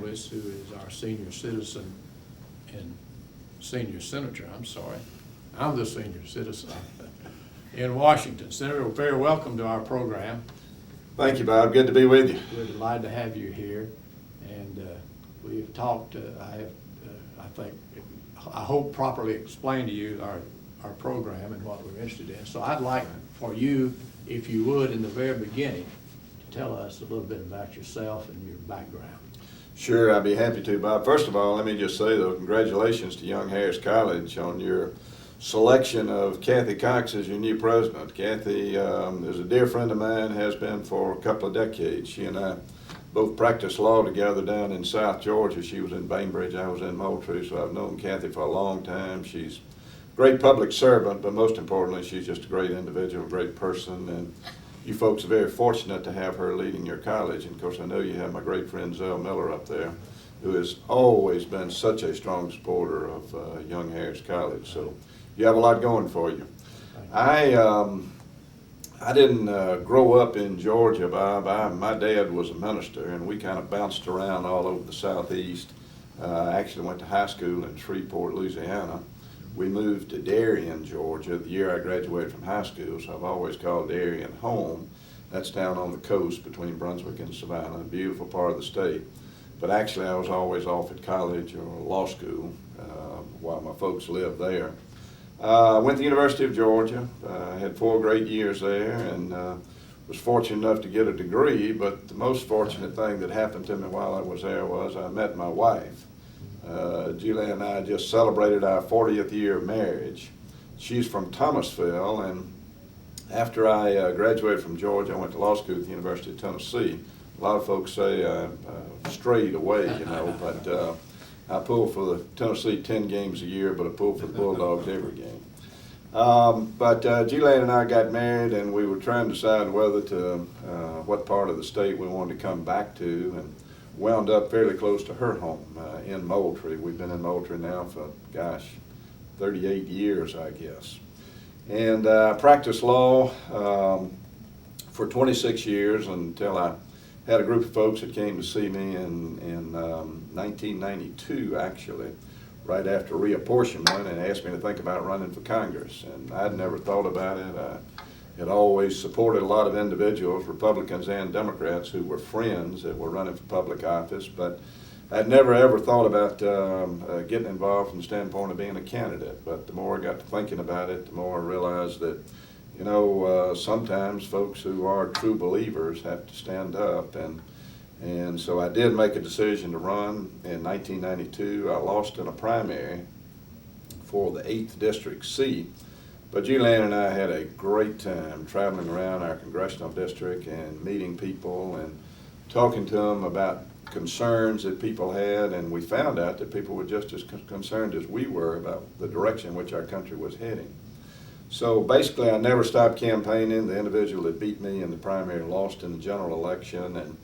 Chambliss, who is our senior citizen and senior senator, I'm sorry. I'm the senior citizen in Washington. Senator, very welcome to our program. Thank you, Bob. Good to be with you. We're delighted to have you here. And we've talked, I hope properly explained to you our program and what we're interested in. So I'd like for you, if you would, in the very beginning, to tell us a little bit about yourself and your background. Sure, I'd be happy to, Bob. First of all, let me just say, though, congratulations to Young Harris College on your selection of Kathy Cox as your new president. Kathy is a dear friend of mine, has been for a couple of decades. She and I both practiced law together down in South Georgia. She was in Bainbridge, I was in Moultrie, so I've known Kathy for a long time. She's a great public servant, but most importantly, she's just a great individual, a great person, and you folks are very fortunate to have her leading your college. And of course, I know you have my great friend Zell Miller up there, who has always been such a strong supporter of Young Harris College. So you have a lot going for you. I didn't grow up in Georgia, Bob. My dad was a minister, and we kind of bounced around all over the southeast. I actually went to high school in Shreveport, Louisiana. We moved to Darien, Georgia, the year I graduated from high school, so I've always called Darien home. That's down on the coast between Brunswick and Savannah, a beautiful part of the state. But actually, I was always off at college or law school while my folks lived there. I went to the University of Georgia. I had 4 great years there and was fortunate enough to get a degree, but the most fortunate thing that happened to me while I was there was I met my wife. Julie and I just celebrated our 40th year of marriage. She's from Thomasville, and after I graduated from Georgia, I went to law school at the University of Tennessee. A lot of folks say I strayed away, but I pull for the Tennessee 10 games a year, but I pull for the Bulldogs every game. But Julianne and I got married, and we were trying to decide whether to, what part of the state we wanted to come back to, and wound up fairly close to her home in Moultrie. We've been in Moultrie now for, 38 years, I guess. And I practiced law for 26 years until I had a group of folks that came to see me in 1992, actually, right after reapportionment, and asked me to think about running for Congress. And I'd never thought about it. I had always supported a lot of individuals, Republicans and Democrats, who were friends that were running for public office, but I'd never ever thought about getting involved from the standpoint of being a candidate. But the more I got to thinking about it, the more I realized that sometimes folks who are true believers have to stand up, and so I did make a decision to run in 1992. I lost in a primary for the 8th district seat, but Julianne and I had a great time traveling around our congressional district and meeting people and talking to them about concerns that people had, and we found out that people were just as concerned as we were about the direction in which our country was heading. So basically, I never stopped campaigning. The individual that beat me in the primary lost in the general election, and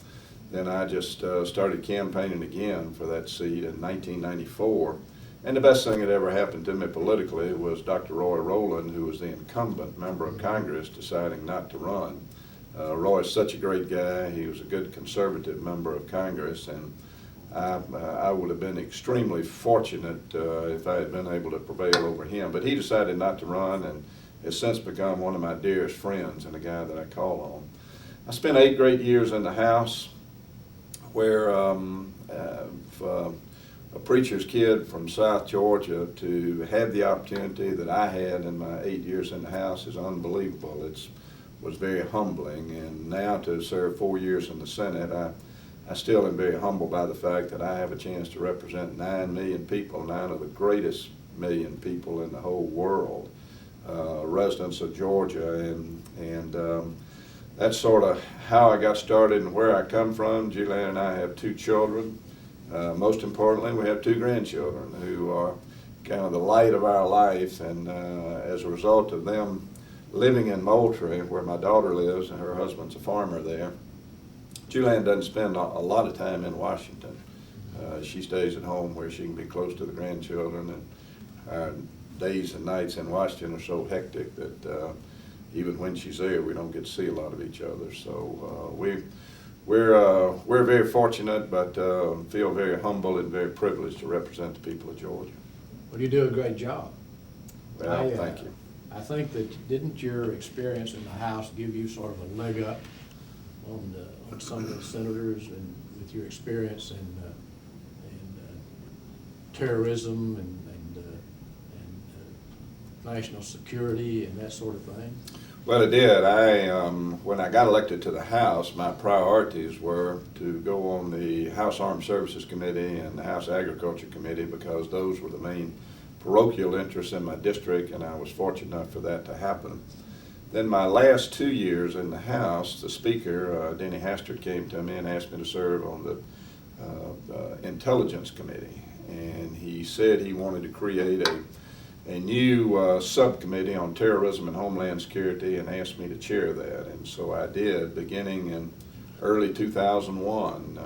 then I just started campaigning again for that seat in 1994. And the best thing that ever happened to me politically was Dr. Roy Rowland, who was the incumbent member of Congress, deciding not to run. Roy's such a great guy. He was a good conservative member of Congress, and I would have been extremely fortunate if I had been able to prevail over him. But he decided not to run and has since become one of my dearest friends and a guy that I call on. I spent 8 great years in the House, where a preacher's kid from South Georgia to have the opportunity that I had in my 8 years in the House is unbelievable. It was very humbling, and now to serve 4 years in the Senate, I still am very humbled by the fact that I have a chance to represent 9 million people, 9 of the greatest million people in the whole world, residents of Georgia, and that's sort of how I got started and where I come from. Julianne and I have 2 children. Most importantly, we have 2 grandchildren who are kind of the light of our life, and as a result of them living in Moultrie, where my daughter lives, and her husband's a farmer there, Julianne doesn't spend a lot of time in Washington. She stays at home where she can be close to the grandchildren, and our days and nights in Washington are so hectic that even when she's there, we don't get to see a lot of each other. So we're very fortunate, but feel very humble and very privileged to represent the people of Georgia. Well, you do a great job. Well, thank you. I think that, didn't your experience in the House give you sort of a leg up on some of the senators, and with your experience in terrorism and national security and that sort of thing? Well, it did. When I got elected to the House, my priorities were to go on the House Armed Services Committee and the House Agriculture Committee, because those were the main parochial interests in my district, and I was fortunate enough for that to happen. Then my last 2 years in the House, the Speaker, Denny Hastert, came to me and asked me to serve on the Intelligence Committee, and he said he wanted to create a new subcommittee on terrorism and homeland security, and asked me to chair that. And so I did, beginning in early 2001,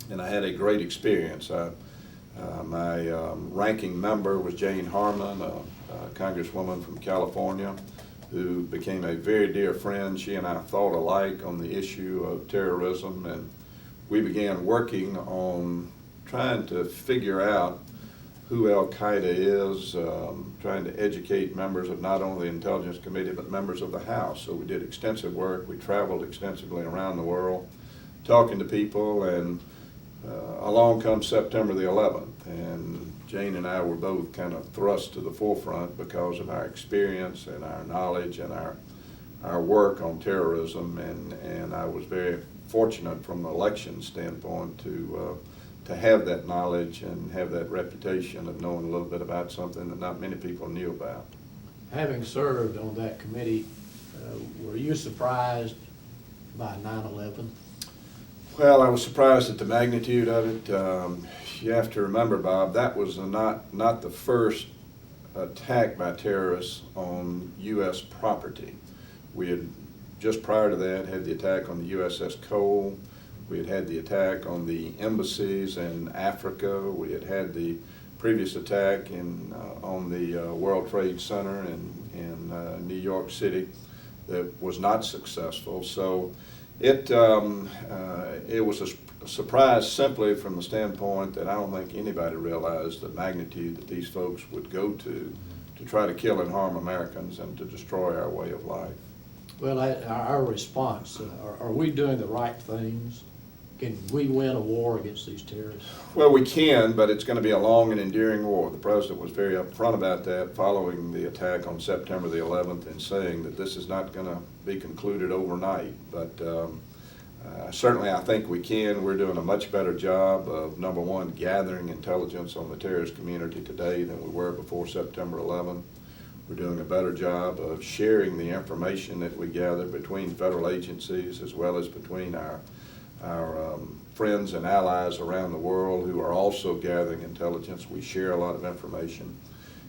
and I had a great experience. My ranking member was Jane Harman, a congresswoman from California, who became a very dear friend. She and I thought alike on the issue of terrorism, and we began working on trying to figure out who Al-Qaeda is, trying to educate members of not only the Intelligence Committee but members of the House. So we did extensive work. We traveled extensively around the world talking to people, and along comes September the 11th, and Jane and I were both kind of thrust to the forefront because of our experience and our knowledge and our work on terrorism, and I was very fortunate from an election standpoint to have that knowledge and have that reputation of knowing a little bit about something that not many people knew about. Having served on that committee, were you surprised by 9/11? Well, I was surprised at the magnitude of it. You have to remember, Bob, that was not the first attack by terrorists on U.S. property. We had, just prior to that, had the attack on the USS Cole. We had the attack on the embassies in Africa. We had the previous attack on the World Trade Center in New York City that was not successful. So it was a surprise simply from the standpoint that I don't think anybody realized the magnitude that these folks would go to try to kill and harm Americans and to destroy our way of life. Well, our response, are we doing the right things? Can we win a war against these terrorists? Well, we can, but it's going to be a long and enduring war. The president was very upfront about that following the attack on September the 11th, and saying that this is not going to be concluded overnight. But certainly I think we can. We're doing a much better job of, number one, gathering intelligence on the terrorist community today than we were before September 11th. We're doing a better job of sharing the information that we gather between federal agencies, as well as between our friends and allies around the world who are also gathering intelligence. We share a lot of information.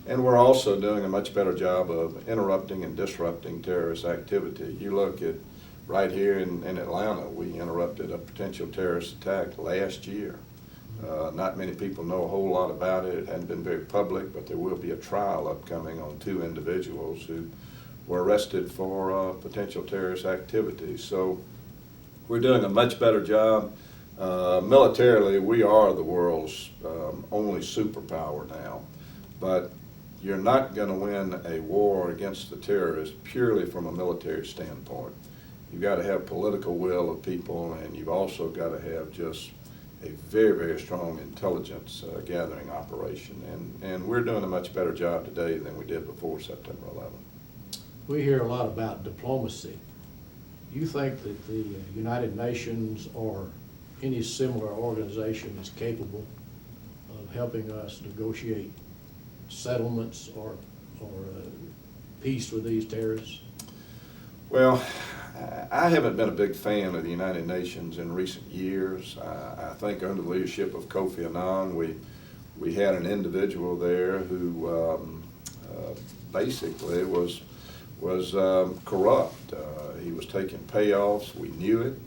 And we're also doing a much better job of interrupting and disrupting terrorist activity. You look at right here in Atlanta, we interrupted a potential terrorist attack last year. Not many people know a whole lot about it. It hadn't been very public, but there will be a trial upcoming on 2 individuals who were arrested for potential terrorist activity. So we're doing a much better job. Militarily, we are the world's only superpower now, but you're not going to win a war against the terrorists purely from a military standpoint. You've got to have political will of people, and you've also got to have just a very, very strong intelligence gathering operation, and we're doing a much better job today than we did before September 11th. We hear a lot about diplomacy. Do you think that the United Nations or any similar organization is capable of helping us negotiate settlements or peace with these terrorists? Well, I haven't been a big fan of the United Nations in recent years. I think under the leadership of Kofi Annan, we had an individual there who basically was corrupt. He was taking payoffs. We knew it.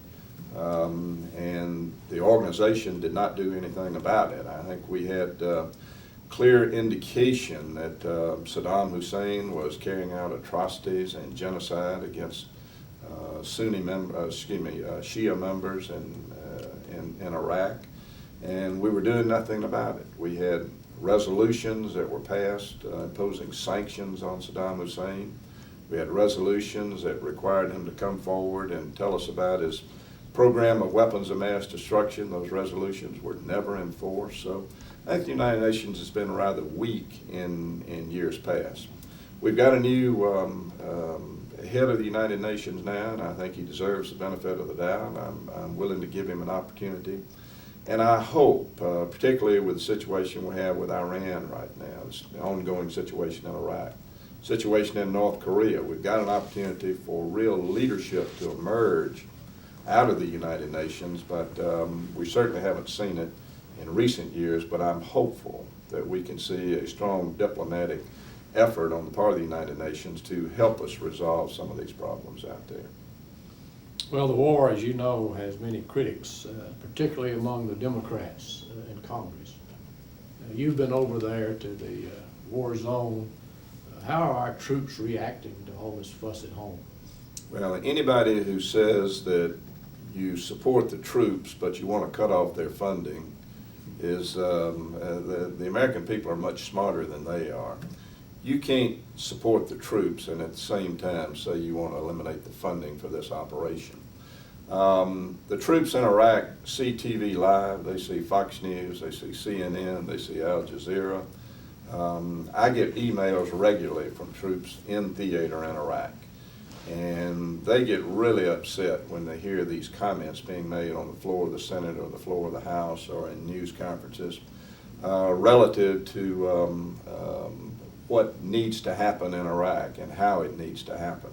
And the organization did not do anything about it. I think we had clear indication that Saddam Hussein was carrying out atrocities and genocide against Shia members in Iraq, and we were doing nothing about it. We had resolutions that were passed imposing sanctions on Saddam Hussein. We had resolutions that required him to come forward and tell us about his program of weapons of mass destruction. Those resolutions were never enforced. So I think the United Nations has been rather weak in years past. We've got a new head of the United Nations now, and I think he deserves the benefit of the doubt. I'm willing to give him an opportunity. And I hope, particularly with the situation we have with Iran right now, the ongoing situation in Iraq, situation in North Korea, we've got an opportunity for real leadership to emerge out of the United Nations, but we certainly haven't seen it in recent years, but I'm hopeful that we can see a strong diplomatic effort on the part of the United Nations to help us resolve some of these problems out there. Well, the war, as you know, has many critics, particularly among the Democrats in Congress. You've been over there to the war zone. How are our troops reacting to all this fuss at home? Well, anybody who says that you support the troops but you want to cut off their funding is, the American people are much smarter than they are. You can't support the troops and at the same time say you want to eliminate the funding for this operation. The troops in Iraq see TV Live, they see Fox News, they see CNN, they see Al Jazeera. I get emails regularly from troops in theater in Iraq, and they get really upset when they hear these comments being made on the floor of the Senate or the floor of the House or in news conferences relative to what needs to happen in Iraq and how it needs to happen.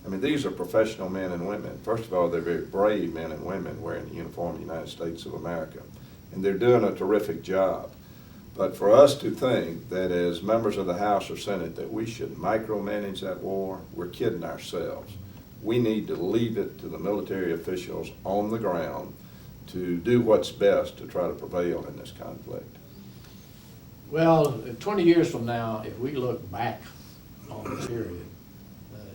I mean, these are professional men and women. First of all, they're very brave men and women wearing the uniform of the United States of America, and they're doing a terrific job. But for us to think that as members of the House or Senate that we should micromanage that war, we're kidding ourselves. We need to leave it to the military officials on the ground to do what's best to try to prevail in this conflict. Well, 20 years from now, if we look back on the period,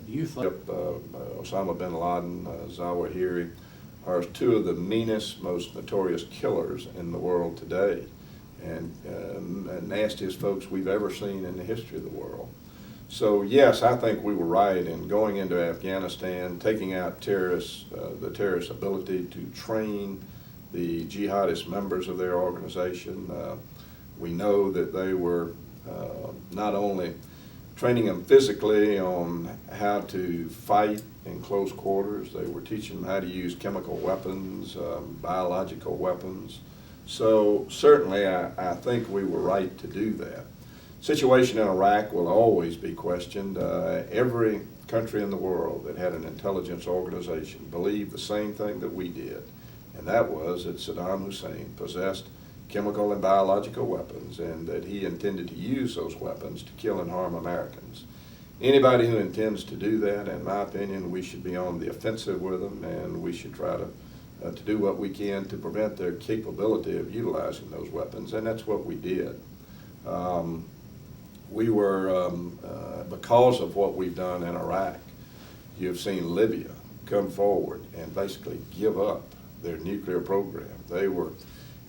do you think Osama bin Laden, Zawahiri are two of the meanest, most notorious killers in the world today, and nastiest folks we've ever seen in the history of the world. So yes, I think we were right in going into Afghanistan, taking out terrorists, the terrorists' ability to train the jihadist members of their organization. We know that they were not only training them physically on how to fight in close quarters, they were teaching them how to use chemical weapons, biological weapons. So certainly I think we were right to do that. Situation in Iraq will always be questioned. Every country in the world that had an intelligence organization believed the same thing that we did, and that was that Saddam Hussein possessed chemical and biological weapons, and that he intended to use those weapons to kill and harm Americans. Anybody who intends to do that, in my opinion, we should be on the offensive with them, and we should try to do what we can to prevent their capability of utilizing those weapons, and that's what we did. We were, because of what we've done in Iraq, you've seen Libya come forward and basically give up their nuclear program. They were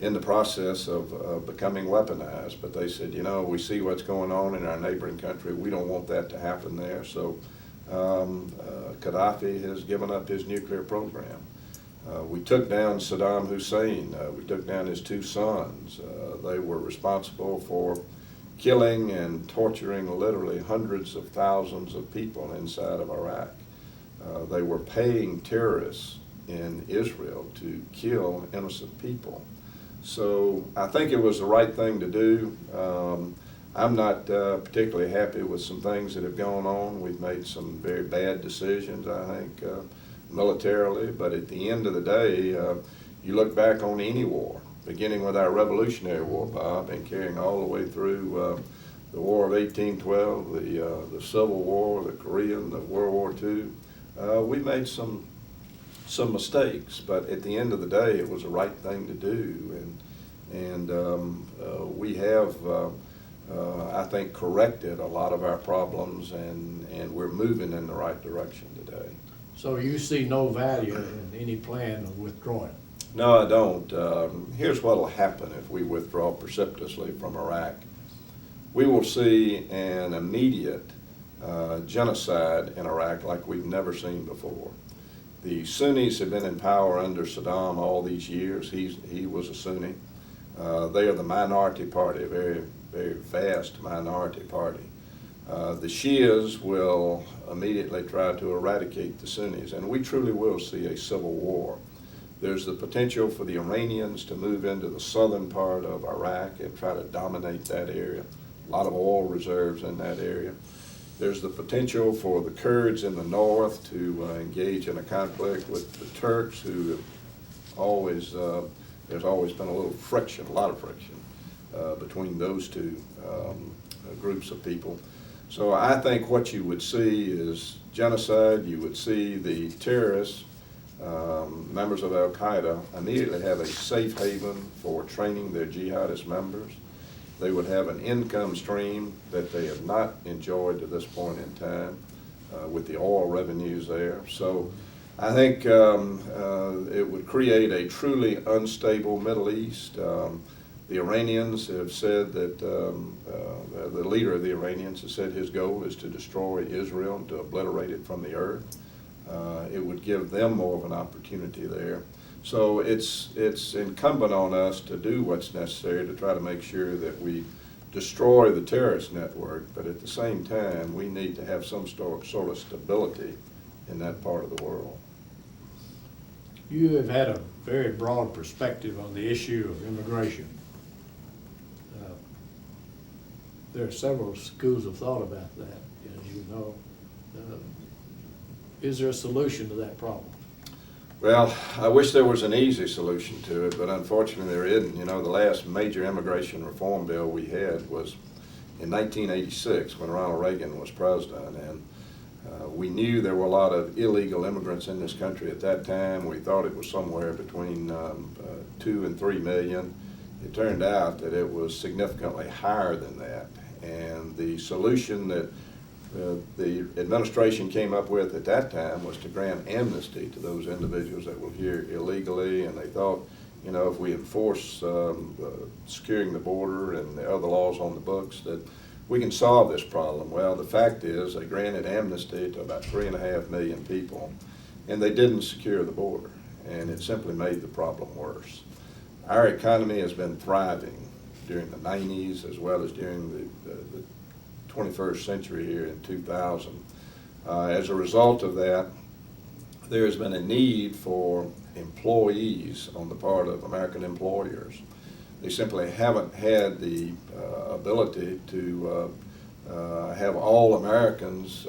in the process of becoming weaponized, but they said, you know, we see what's going on in our neighboring country. We don't want that to happen there. So Gaddafi has given up his nuclear program. We took down Saddam Hussein. We took down his two sons. They were responsible for killing and torturing literally hundreds of thousands of people inside of Iraq. They were paying terrorists in Israel to kill innocent people. So I think it was the right thing to do. I'm not particularly happy with some things that have gone on. We've made some very bad decisions, I think, militarily, but at the end of the day, you look back on any war, beginning with our Revolutionary War, Bob, and carrying all the way through the War of 1812, the Civil War, the Korean, the World War II. We made some mistakes, but at the end of the day, it was the right thing to do, and we have, I think, corrected a lot of our problems, and we're moving in the right direction today. So you see no value in any plan of withdrawing? No, I don't. Here's what will happen if we withdraw precipitously from Iraq. We will see an immediate genocide in Iraq like we've never seen before. The Sunnis have been in power under Saddam all these years. He was a Sunni. They are the minority party, a very, very vast minority party. The Shias will immediately try to eradicate the Sunnis, and we truly will see a civil war. There's the potential for the Iranians to move into the southern part of Iraq and try to dominate that area. A lot of oil reserves in that area. There's the potential for the Kurds in the north to engage in a conflict with the Turks, who have always, there's always been a little friction, a lot of friction between those two groups of people. So I think what you would see is genocide. You would see the terrorists, members of Al-Qaeda, immediately have a safe haven for training their jihadist members. They would have an income stream that they have not enjoyed to this point in time with the oil revenues there. So I think it would create a truly unstable Middle East. The Iranians have said that, the leader of the Iranians has said his goal is to destroy Israel and to obliterate it from the earth. It would give them more of an opportunity there. So it's incumbent on us to do what's necessary to try to make sure that we destroy the terrorist network, but at the same time, we need to have some sort of stability in that part of the world. You have had a very broad perspective on the issue of immigration. There are several schools of thought about that, as you know. Is there a solution to that problem? Well, I wish there was an easy solution to it, but unfortunately there isn't. You know, the last major immigration reform bill we had was in 1986 when Ronald Reagan was president, and we knew there were a lot of illegal immigrants in this country at that time. We thought it was somewhere between 2 and 3 million. It turned out that it was significantly higher than that, and the solution that the administration came up with at that time was to grant amnesty to those individuals that were here illegally, and they thought, you know, if we enforce securing the border and the other laws on the books, that we can solve this problem. Well, the fact is they granted amnesty to about 3.5 million people, and they didn't secure the border, and it simply made the problem worse. Our economy has been thriving during the 90s as well as during the 21st century here in 2000. As a result of that, there has been a need for employees on the part of American employers. They simply haven't had the ability to have all Americans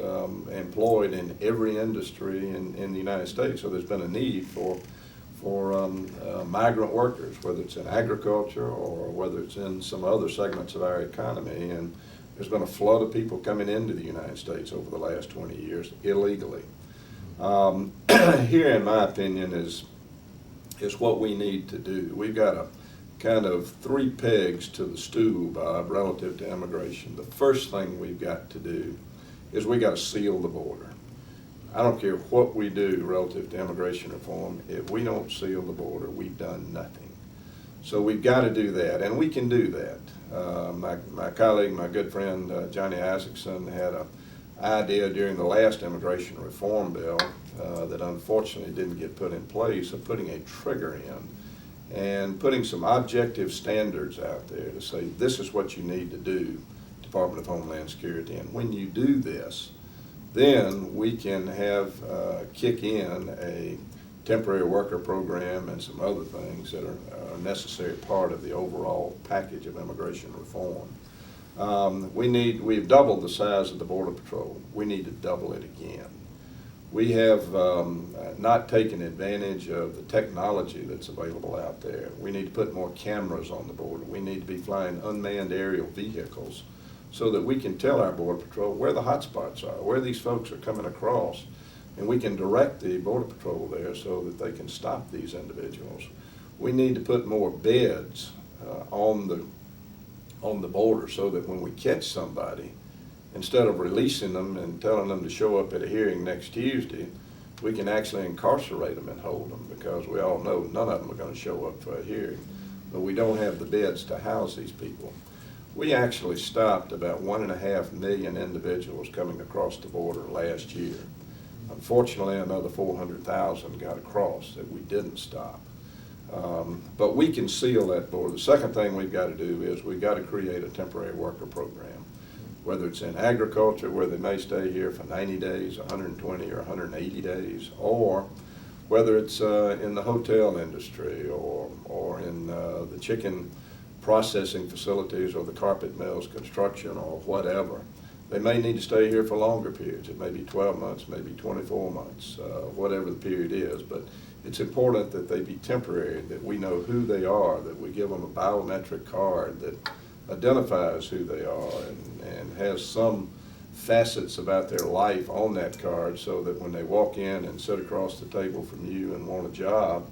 employed in every industry in the United States. So there's been a need for migrant workers, whether it's in agriculture or whether it's in some other segments of our economy. And there's been a flood of people coming into the United States over the last 20 years illegally. Here, in my opinion, is what we need to do. We've got a kind of 3 pegs to the stool, Bob, relative to immigration. The first thing we've got to do is we got to seal the border. I don't care what we do relative to immigration reform. If we don't seal the border, we've done nothing. So we've got to do that, and we can do that. My colleague, my good friend Johnny Isaacson, had an idea during the last immigration reform bill that unfortunately didn't get put in place of putting a trigger in and putting some objective standards out there to say this is what you need to do, Department of Homeland Security, and when you do this, then we can have kick in a temporary worker program and some other things that are a necessary part of the overall package of immigration reform. We've doubled the size of the Border Patrol. We need to double it again. We have not taken advantage of the technology that's available out there. We need to put more cameras on the border. We need to be flying unmanned aerial vehicles so that we can tell our Border Patrol where the hot spots are, where these folks are coming across, and we can direct the Border Patrol there so that they can stop these individuals. We need to put more beds on the border so that when we catch somebody, instead of releasing them and telling them to show up at a hearing next Tuesday, we can actually incarcerate them and hold them, because we all know none of them are going to show up for a hearing, but we don't have the beds to house these people. We actually stopped about 1.5 million individuals coming across the border last year. Unfortunately, another 400,000 got across that we didn't stop. But we can seal that border. The second thing we've got to do is we've got to create a temporary worker program, whether it's in agriculture, where they may stay here for 90 days, 120 or 180 days, or whether it's in the hotel industry or in the chicken processing facilities or the carpet mills, construction, or whatever. They may need to stay here for longer periods. It may be 12 months, maybe 24 months, whatever the period is. But it's important that they be temporary, that we know who they are, that we give them a biometric card that identifies who they are and has some facets about their life on that card, so that when they walk in and sit across the table from you and want a job,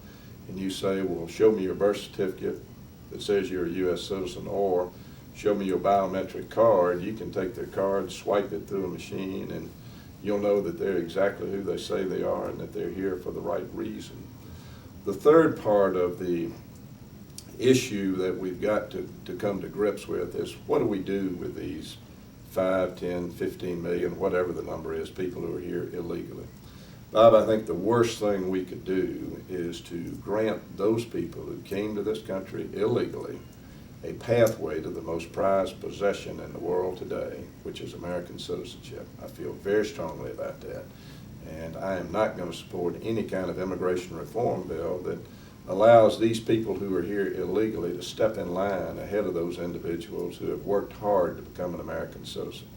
and you say, well, show me your birth certificate that says you're a U.S. citizen, or show me your biometric card, you can take their card, swipe it through a machine, and you'll know that they're exactly who they say they are and that they're here for the right reason. The third part of the issue that we've got to come to grips with is, what do we do with these 5, 10, 15 million, whatever the number is, people who are here illegally? Bob, I think the worst thing we could do is to grant those people who came to this country illegally a pathway to the most prized possession in the world today, which is American citizenship. I feel very strongly about that. And I am not going to support any kind of immigration reform bill that allows these people who are here illegally to step in line ahead of those individuals who have worked hard to become an American citizen.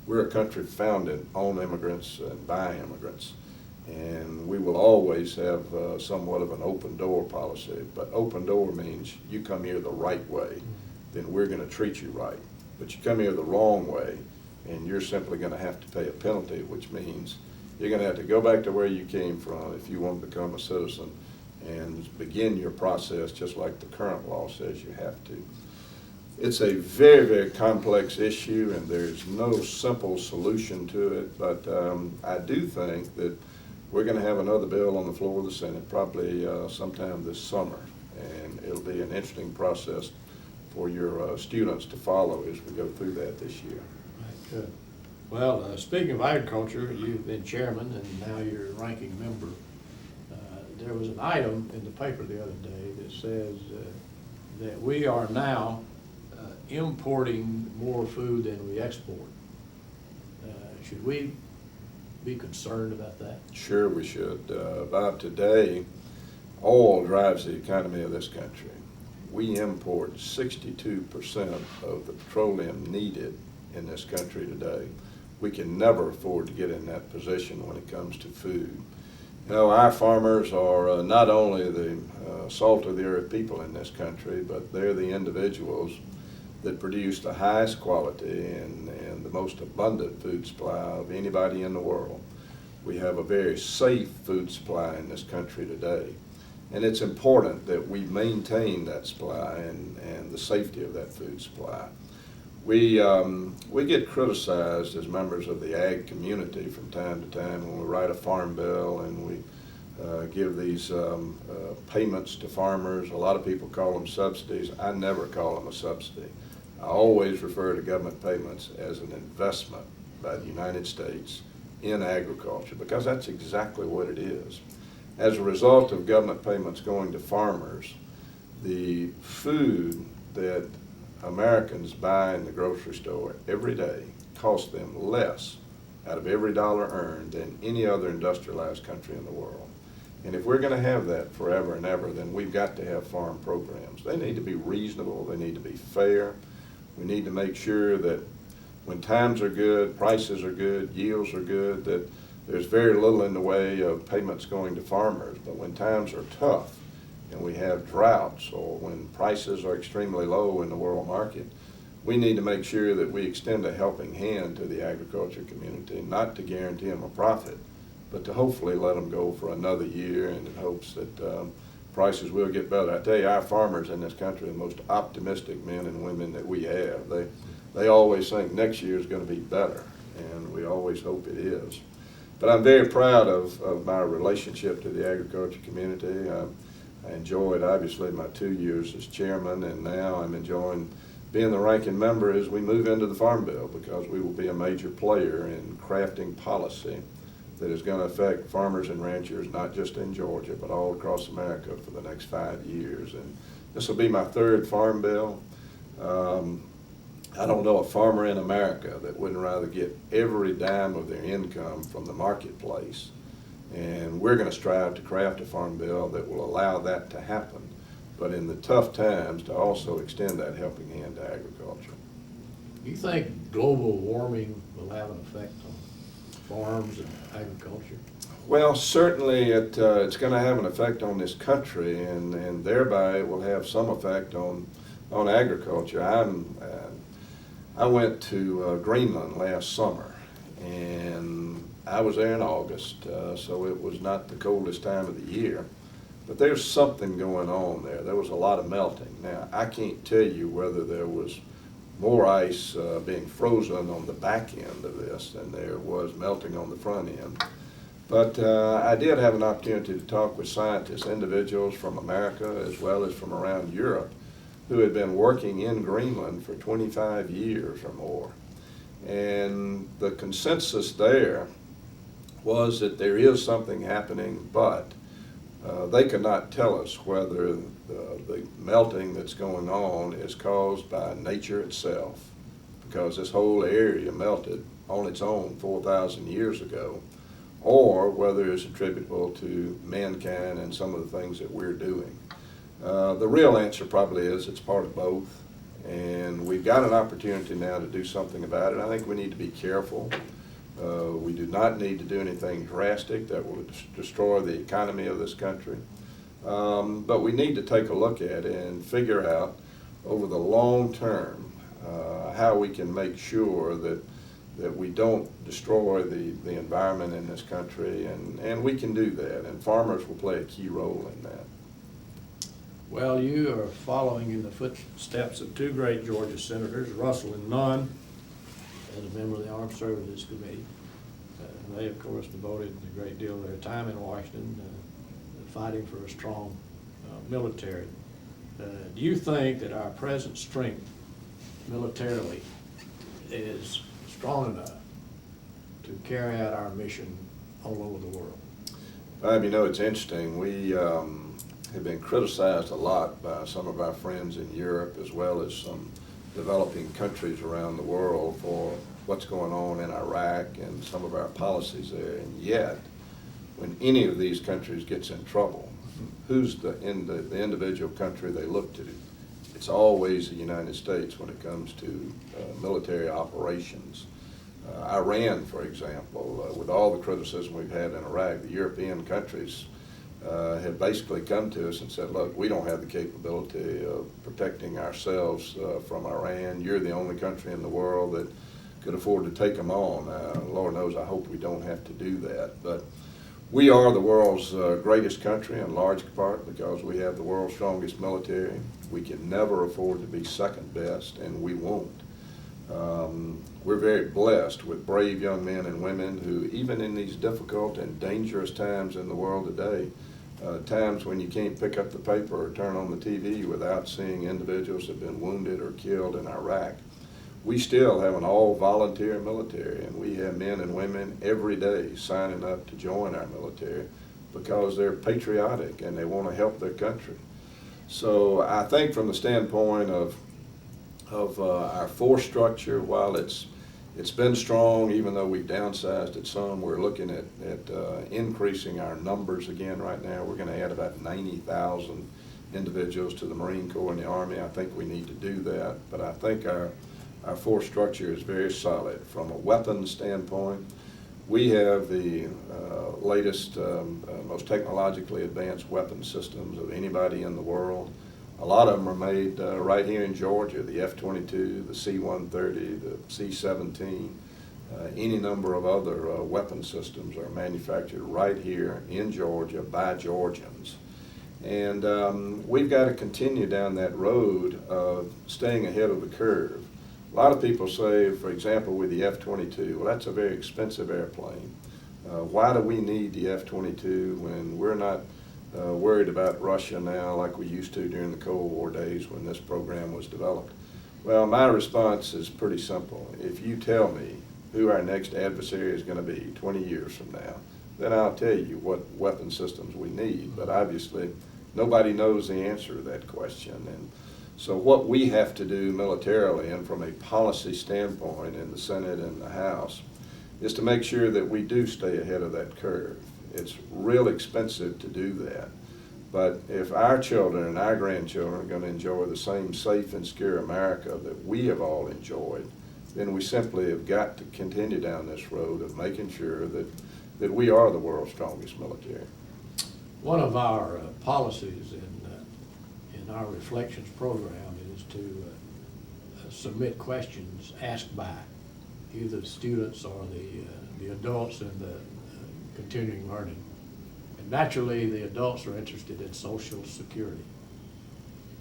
We're a country founded on immigrants and by immigrants. And we will always have somewhat of an open door policy. But open door means you come here the right way, then we're going to treat you right. But you come here the wrong way, and you're simply going to have to pay a penalty, which means you're going to have to go back to where you came from if you want to become a citizen and begin your process just like the current law says you have to. It's a very, very complex issue, and there's no simple solution to it, but I do think that we're going to have another bill on the floor of the Senate probably sometime this summer, and it'll be an interesting process for your students to follow as we go through that this year. Right, good. Well, speaking of agriculture, you've been chairman and now you're ranking member. There was an item in the paper the other day that says that we are now importing more food than we export. Should we be concerned about that? Sure we should. Bob, today, oil drives the economy of this country. We import 62% of the petroleum needed in this country today. We can never afford to get in that position when it comes to food. You know, our farmers are not only the salt of the earth people in this country, but they're the individuals that produce the highest quality and the most abundant food supply of anybody in the world. We have a very safe food supply in this country today. And it's important that we maintain that supply and the safety of that food supply. We get criticized as members of the ag community from time to time when we write a farm bill and we give these payments to farmers. A lot of people call them subsidies. I never call them a subsidy. I always refer to government payments as an investment by the United States in agriculture, because that's exactly what it is. As a result of government payments going to farmers, the food that Americans buy in the grocery store every day costs them less out of every dollar earned than any other industrialized country in the world. And if we're going to have that forever and ever, then we've got to have farm programs. They need to be reasonable, they need to be fair. We need to make sure that when times are good, prices are good, yields are good, that there's very little in the way of payments going to farmers. But when times are tough and we have droughts or when prices are extremely low in the world market, we need to make sure that we extend a helping hand to the agriculture community, not to guarantee them a profit, but to hopefully let them go for another year and in hopes that prices will get better. I tell you, our farmers in this country are the most optimistic men and women that we have. They always think next year is going to be better, and we always hope it is. But I'm very proud of my relationship to the agriculture community. I enjoyed, obviously, my 2 years as chairman, and now I'm enjoying being the ranking member as we move into the Farm Bill, because we will be a major player in crafting policy that is going to affect farmers and ranchers, not just in Georgia, but all across America for the next 5 years. And this will be my 3rd Farm Bill. I don't know a farmer in America that wouldn't rather get every dime of their income from the marketplace. And we're going to strive to craft a Farm Bill that will allow that to happen, but in the tough times to also extend that helping hand to agriculture. Do you think global warming will have an effect on farms and agriculture? Well, certainly it's going to have an effect on this country, and thereby it will have some effect on agriculture. I went to Greenland last summer, and I was there in August, so it was not the coldest time of the year. But there's something going on there. There was a lot of melting. Now, I can't tell you whether there was more ice being frozen on the back end of this than there was melting on the front end. But I did have an opportunity to talk with scientists, individuals from America as well as from around Europe, who had been working in Greenland for 25 years or more. And the consensus there was that there is something happening, but they could not tell us whether the melting that's going on is caused by nature itself, because this whole area melted on its own 4,000 years ago, or whether it's attributable to mankind and some of the things that we're doing. The real answer probably is it's part of both, and we've got an opportunity now to do something about it. I think we need to be careful. We do not need to do anything drastic that will destroy the economy of this country, but we need to take a look at it and figure out over the long term how we can make sure that we don't destroy the environment in this country, and we can do that, and farmers will play a key role in that. Well, you are following in the footsteps of 2 great Georgia senators, Russell and Nunn, as a member of the Armed Services Committee. They, of course, devoted a great deal of their time in Washington fighting for a strong military. Do you think that our present strength militarily is strong enough to carry out our mission all over the world? Bob, you know, it's interesting. We have been criticized a lot by some of our friends in Europe as well as some developing countries around the world for what's going on in Iraq and some of our policies there. And yet, when any of these countries gets in trouble, who's the individual country they look to? It's always the United States when it comes to military operations. Iran, for example, with all the criticism we've had in Iraq, the European countries have basically come to us and said, look, we don't have the capability of protecting ourselves from Iran. You're the only country in the world that could afford to take them on. Lord knows I hope we don't have to do that. But we are the world's greatest country in large part because we have the world's strongest military. We can never afford to be second best, and we won't. We're very blessed with brave young men and women who, even in these difficult and dangerous times in the world today, times when you can't pick up the paper or turn on the TV without seeing individuals that have been wounded or killed in Iraq, we still have an all-volunteer military, and we have men and women every day signing up to join our military because they're patriotic and they want to help their country. So I think from the standpoint of our force structure, while it's been strong, even though we've downsized it some, we're looking at increasing our numbers again right now. We're going to add about 90,000 individuals to the Marine Corps and the Army. I think we need to do that, but I think our force structure is very solid. From a weapons standpoint, we have the latest, most technologically advanced weapon systems of anybody in the world. A lot of them are made right here in Georgia, the F-22, the C-130, the C-17, any number of other weapon systems are manufactured right here in Georgia by Georgians. And we've got to continue down that road of staying ahead of the curve. A lot of people say, for example, with the F-22, well, that's a very expensive airplane. Why do we need the F-22 when we're not worried about Russia now like we used to during the Cold War days when this program was developed? Well, my response is pretty simple. If you tell me who our next adversary is going to be 20 years from now, then I'll tell you what weapon systems we need. But obviously, nobody knows the answer to that question. And so what we have to do militarily and from a policy standpoint in the Senate and the House is to make sure that we do stay ahead of that curve. It's real expensive to do that. But if our children and our grandchildren are going to enjoy the same safe and secure America that we have all enjoyed, then we simply have got to continue down this road of making sure that we are the world's strongest military. One of our policies in our reflections program is to submit questions asked by either the students or the adults in the continuing learning. And naturally, the adults are interested in Social Security.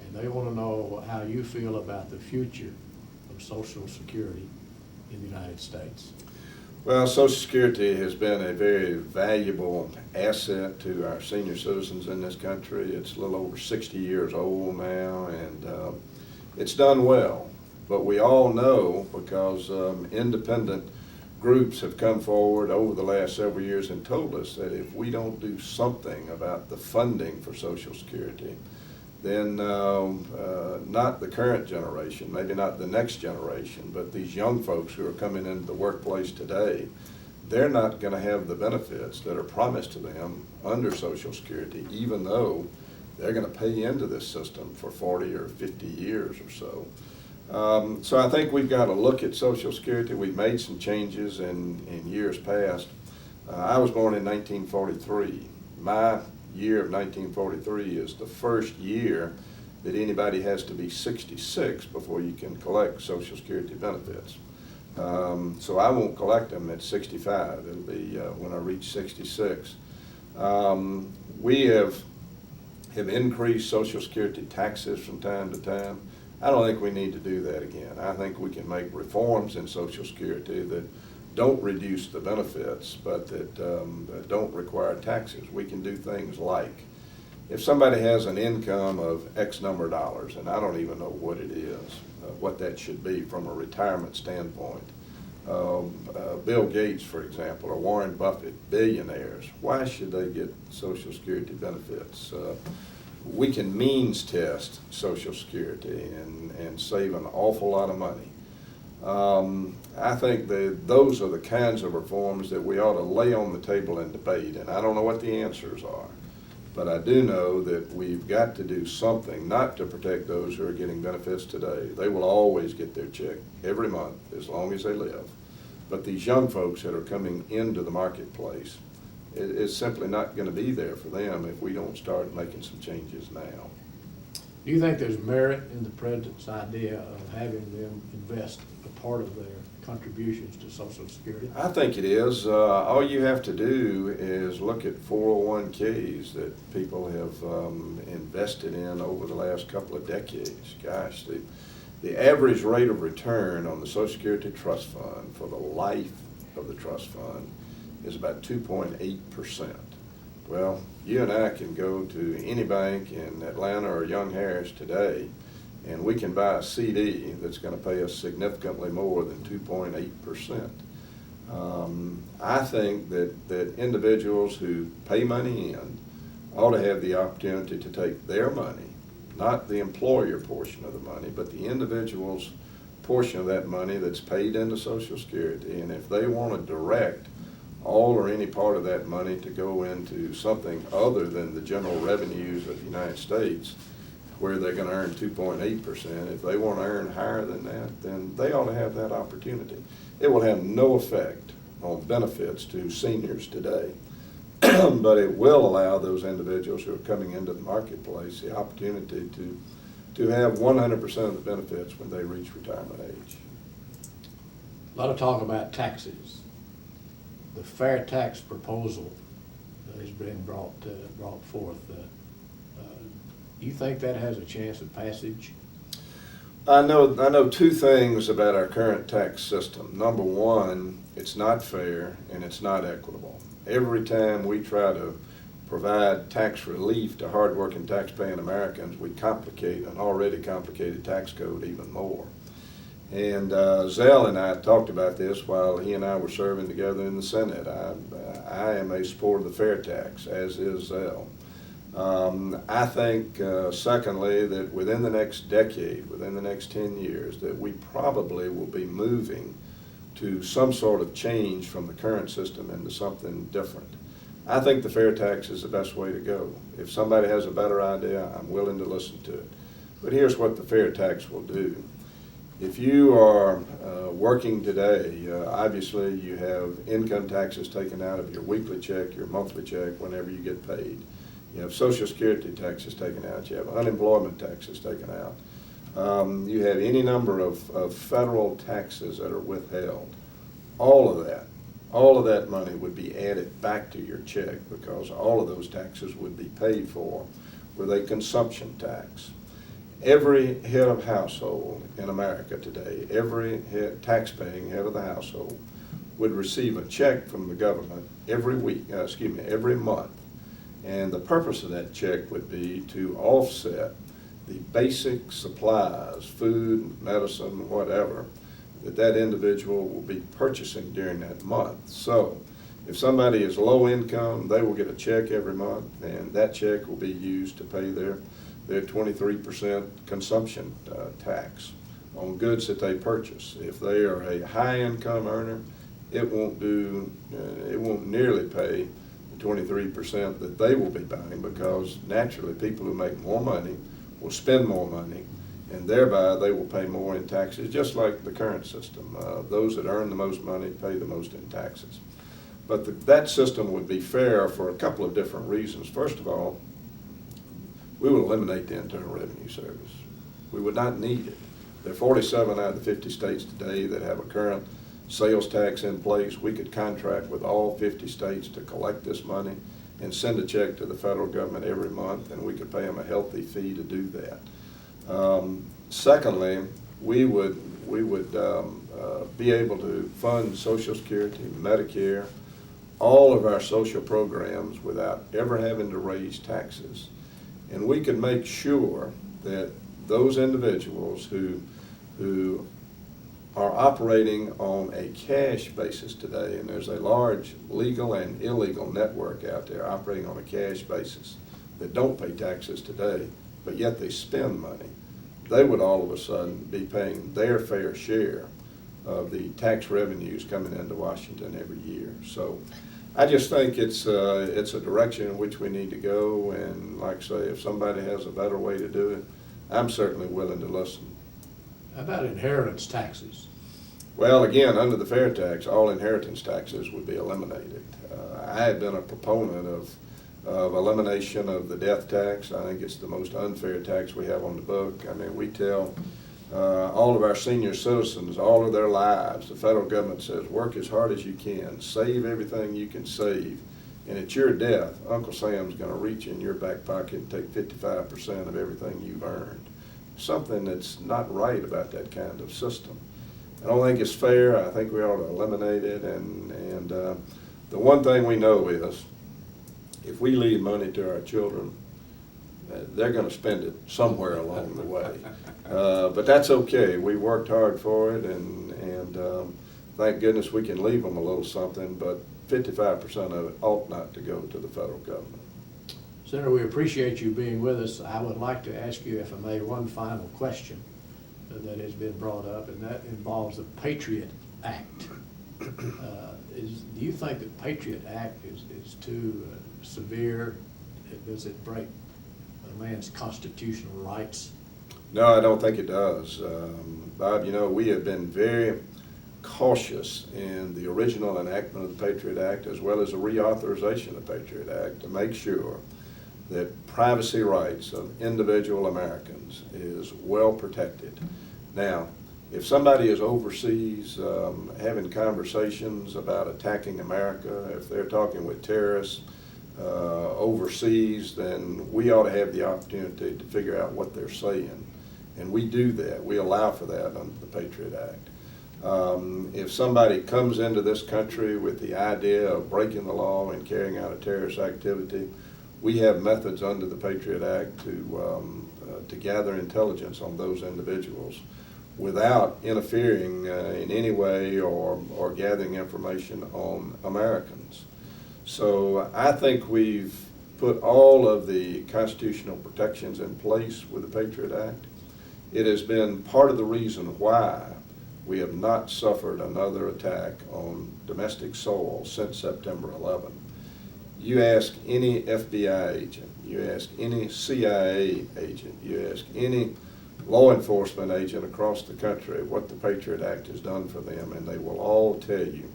And they want to know how you feel about the future of Social Security in the United States. Well, Social Security has been a very valuable asset to our senior citizens in this country. It's a little over 60 years old now, and it's done well. But we all know, because independent groups have come forward over the last several years and told us that if we don't do something about the funding for Social Security, then not the current generation, maybe not the next generation, but these young folks who are coming into the workplace today, they're not going to have the benefits that are promised to them under Social Security, even though they're going to pay into this system for 40 or 50 years or so. So I think we've got to look at Social Security. We've made some changes in years past. I was born in 1943. My year of 1943 is the first year that anybody has to be 66 before you can collect Social Security benefits. So I won't collect them at 65. It'll be when I reach 66. We have increased Social Security taxes from time to time. I don't think we need to do that again. I think we can make reforms in Social Security that don't reduce the benefits, but that don't require taxes. We can do things like, if somebody has an income of X number of dollars, and I don't even know what it is, what that should be from a retirement standpoint. Bill Gates, for example, or Warren Buffett, billionaires, why should they get Social Security benefits? We can means test Social Security and save an awful lot of money. I think that those are the kinds of reforms that we ought to lay on the table and debate, and I don't know what the answers are, but I do know that we've got to do something, not to protect those who are getting benefits today. They will always get their check every month as long as they live. But these young folks that are coming into the marketplace, it's simply not going to be there for them if we don't start making some changes now. Do you think there's merit in the president's idea of having them invest a part of their contributions to Social Security? I think it is. All you have to do is look at 401ks that people have invested in over the last couple of decades. Gosh, the average rate of return on the Social Security Trust Fund for the life of the trust fund is about 2.8%. Well, you and I can go to any bank in Atlanta or Young Harris today, and we can buy a CD that's going to pay us significantly more than 2.8%. I think that individuals who pay money in ought to have the opportunity to take their money, not the employer portion of the money, but the individual's portion of that money that's paid into Social Security, and if they want to direct all or any part of that money to go into something other than the general revenues of the United States, where they're going to earn 2.8%. If they want to earn higher than that, then they ought to have that opportunity. It will have no effect on benefits to seniors today, but it will allow those individuals who are coming into the marketplace the opportunity to have 100% of the benefits when they reach retirement age. A lot of talk about taxes. The fair tax proposal that has been brought forth. Do you think that has a chance of passage? I know two things about our current tax system. Number one, it's not fair and it's not equitable. every time we try to provide tax relief to hardworking tax-paying Americans, we complicate an already complicated tax code even more. And Zell and I talked about this while he and I were serving together in the Senate. I am a supporter of the fair tax, as is Zell. I think, secondly, that within the next decade, within the next 10 years, that we probably will be moving to some sort of change from the current system into something different. I think the fair tax is the best way to go. If somebody has a better idea, I'm willing to listen to it. But here's what the fair tax will do. If you are working today, obviously you have income taxes taken out of your weekly check, your monthly check, whenever you get paid. You have Social Security taxes taken out. You have unemployment taxes taken out. You have any number of federal taxes that are withheld. All of that money would be added back to your check because all of those taxes would be paid for with a consumption tax. Every head of household in America today, every tax-paying head of the household would receive a check from the government every month. And the purpose of that check would be to offset the basic supplies, food, medicine, whatever, that individual will be purchasing during that month. So if somebody is low income, they will get a check every month, and that check will be used to pay their 23% consumption tax on goods that they purchase. If they are a high income earner, it won't nearly pay the 23% that they will be buying, because naturally people who make more money will spend more money, and thereby they will pay more in taxes, just like the current system. Those that earn the most money pay the most in taxes. But that system would be fair for a couple of different reasons. First of all, we would eliminate the Internal Revenue Service. We would not need it. There are 47 out of the 50 states today that have a current sales tax in place. We could contract with all 50 states to collect this money and send a check to the federal government every month, and we could pay them a healthy fee to do that. Secondly, we would be able to fund Social Security, Medicare, all of our social programs without ever having to raise taxes. And we could make sure that those individuals who are operating on a cash basis today, and there's a large legal and illegal network out there operating on a cash basis that don't pay taxes today, but yet they spend money, they would all of a sudden be paying their fair share of the tax revenues coming into Washington every year. So I just think it's a direction in which we need to go, and like I say, if somebody has a better way to do it, I'm certainly willing to listen. How about inheritance taxes? Well, again, under the fair tax, all inheritance taxes would be eliminated. I have been a proponent of elimination of the death tax. I think it's the most unfair tax we have on the book. I mean, we tell all of our senior citizens all of their lives, the federal government says, work as hard as you can, save everything you can save, and at your death, Uncle Sam's going to reach in your back pocket and take 55% of everything you've earned. Something that's not right about that kind of system. I don't think it's fair. I think we ought to eliminate it, and the one thing we know is if we leave money to our children, they're going to spend it somewhere along the way. But that's okay. We worked hard for it, and thank goodness we can leave them a little something, but 55% of it ought not to go to the federal government. Senator, we appreciate you being with us. I would like to ask you, if I may, one final question that has been brought up, and that involves the Patriot Act. Do you think the Patriot Act is too severe? Does it break a man's constitutional rights? No, I don't think it does. Bob, you know, we have been very cautious in the original enactment of the Patriot Act, as well as the reauthorization of the Patriot Act, to make sure that privacy rights of individual Americans is well protected. Now, if somebody is overseas having conversations about attacking America, if they're talking with terrorists overseas, then we ought to have the opportunity to figure out what they're saying. And we do that. We allow for that under the Patriot Act. If somebody comes into this country with the idea of breaking the law and carrying out a terrorist activity, we have methods under the Patriot Act to gather intelligence on those individuals without interfering in any way or gathering information on Americans. So I think we've put all of the constitutional protections in place with the Patriot Act. It has been part of the reason why we have not suffered another attack on domestic soil since September 11. You ask any FBI agent, you ask any CIA agent, you ask any law enforcement agent across the country what the Patriot Act has done for them, and they will all tell you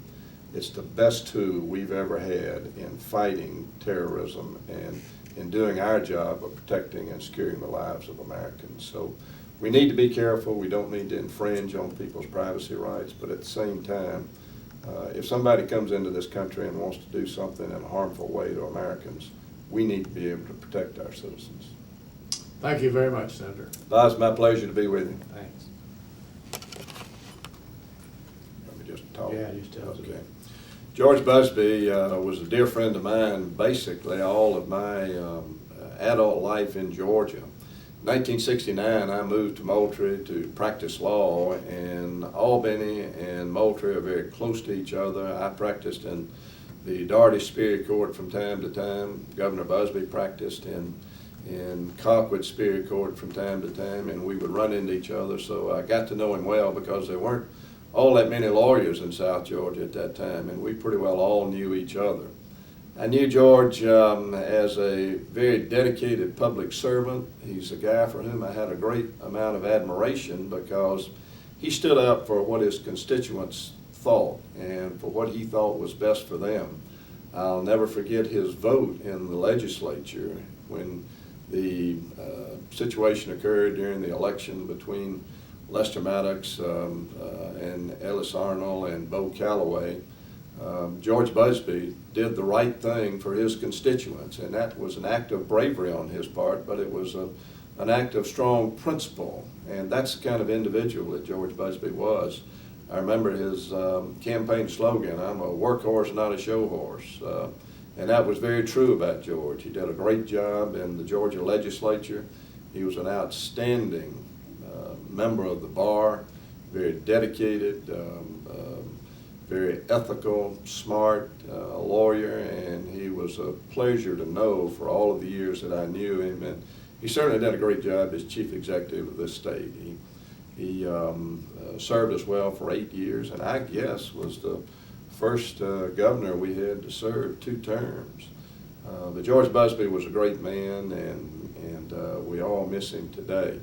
it's the best tool we've ever had in fighting terrorism and in doing our job of protecting and securing the lives of Americans. So we need to be careful. We don't need to infringe on people's privacy rights, but at the same time, if somebody comes into this country and wants to do something in a harmful way to Americans, we need to be able to protect our citizens. Thank you very much, Senator. It's my pleasure to be with you. Thanks. Let me just talk. Yeah, just tell us. Okay. George Busbee was a dear friend of mine basically all of my adult life in Georgia. In 1969, I moved to Moultrie to practice law, and Albany and Moultrie are very close to each other. I practiced in the Daugherty Superior Court from time to time. Governor Busbee practiced in Colquitt Superior Court from time to time, and we would run into each other. So I got to know him well because there weren't all that many lawyers in South Georgia at that time, and we pretty well all knew each other. I knew George as a very dedicated public servant. He's a guy for whom I had a great amount of admiration because he stood up for what his constituents thought and for what he thought was best for them. I'll never forget his vote in the legislature when the situation occurred during the election between Lester Maddox and Ellis Arnold and Bo Calloway. George Busbee did the right thing for his constituents, and that was an act of bravery on his part, but it was an act of strong principle, and that's the kind of individual that George Busbee was. I remember his campaign slogan, "I'm a workhorse, not a show horse," and that was very true about George. He did a great job in the Georgia legislature. He was an outstanding member of the bar, very dedicated, very ethical, smart lawyer, and he was a pleasure to know for all of the years that I knew him. And he certainly did a great job as chief executive of this state. He served us well for 8 years, and I guess was the first governor we had to serve 2 terms. But George Busbee was a great man, and we all miss him today.